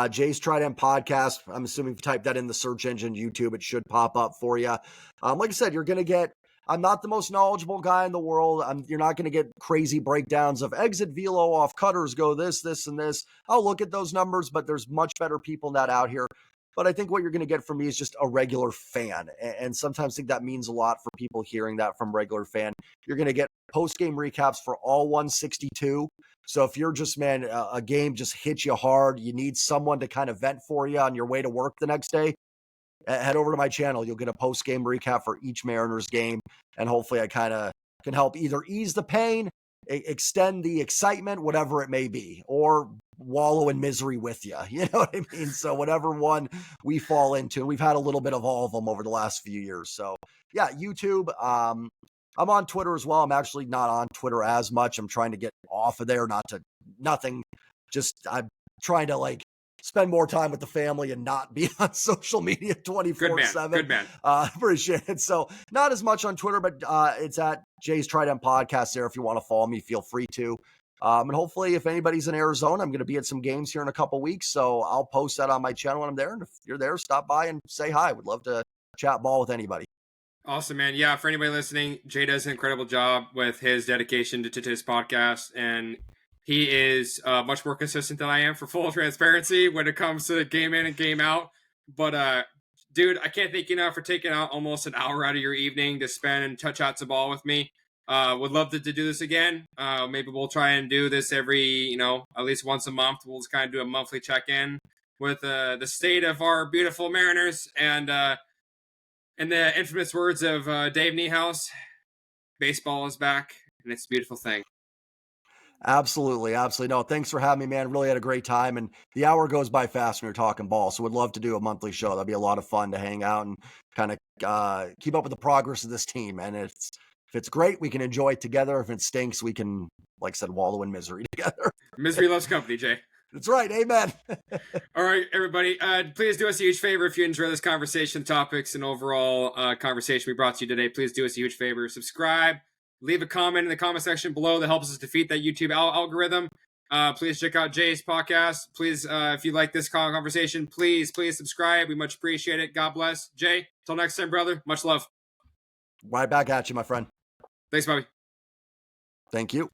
Jay's Trident Podcast. I'm assuming if you type that in the search engine, YouTube, it should pop up for you. Like I said, you're going to get, I'm not the most knowledgeable guy in the world. You're not going to get crazy breakdowns of exit velo off cutters, go this, and this. I'll look at those numbers, but there's much better people than that out here. But I think what you're going to get from me is just a regular fan. And sometimes I think that means a lot for people hearing that from regular fan. You're going to get post-game recaps for all 162. So if you're just, man, a game just hits you hard, you need someone to kind of vent for you on your way to work the next day, head over to my channel. You'll get a post-game recap for each Mariners game. And hopefully I kind of can help either ease the pain, extend the excitement, whatever it may be, or wallow in misery with you. You know what I mean? So whatever one we fall into, and we've had a little bit of all of them over the last few years. So yeah, YouTube. I'm on Twitter as well. I'm actually not on Twitter as much. I'm trying to get off of there, I'm trying to spend more time with the family and not be on social media Good man. 24/7. Good man. Appreciate it. So not as much on Twitter, but it's at Jay's Trident Podcast there. If you want to follow me, feel free to. And hopefully, if anybody's in Arizona, I'm going to be at some games here in a couple weeks. So I'll post that on my channel when I'm there. And if you're there, stop by and say hi. Would love to chat ball with anybody. Awesome, man. Yeah, for anybody listening, Jay does an incredible job with his dedication to his podcast, and he is much more consistent than I am, for full transparency, when it comes to game in and game out. But, dude, I can't thank you enough for taking out almost an hour out of your evening to spend and touch out some ball with me. Would love to do this again. Maybe we'll try and do this every, at least once a month. We'll just kind of do a monthly check-in with the state of our beautiful Mariners. And in the infamous words of Dave Niehaus, baseball is back, and it's a beautiful thing. Absolutely. Absolutely. No, thanks for having me, man. Really had a great time. And the hour goes by fast when you're talking ball. So would love to do a monthly show. That'd be a lot of fun to hang out and kind of keep up with the progress of this team. And if it's great, we can enjoy it together. If it stinks, we can, like I said, wallow in misery together. Misery loves company, Jay. That's right. Amen. All right, everybody. Please do us a huge favor if you enjoy this conversation, topics, and overall conversation we brought to you today. Please do us a huge favor. Subscribe. Leave a comment in the comment section below that helps us defeat that YouTube algorithm. Please check out Jay's podcast. Please, if you like this conversation, please subscribe. We much appreciate it. God bless. Jay, till next time, brother. Much love. Right back at you, my friend. Thanks, Bobby. Thank you.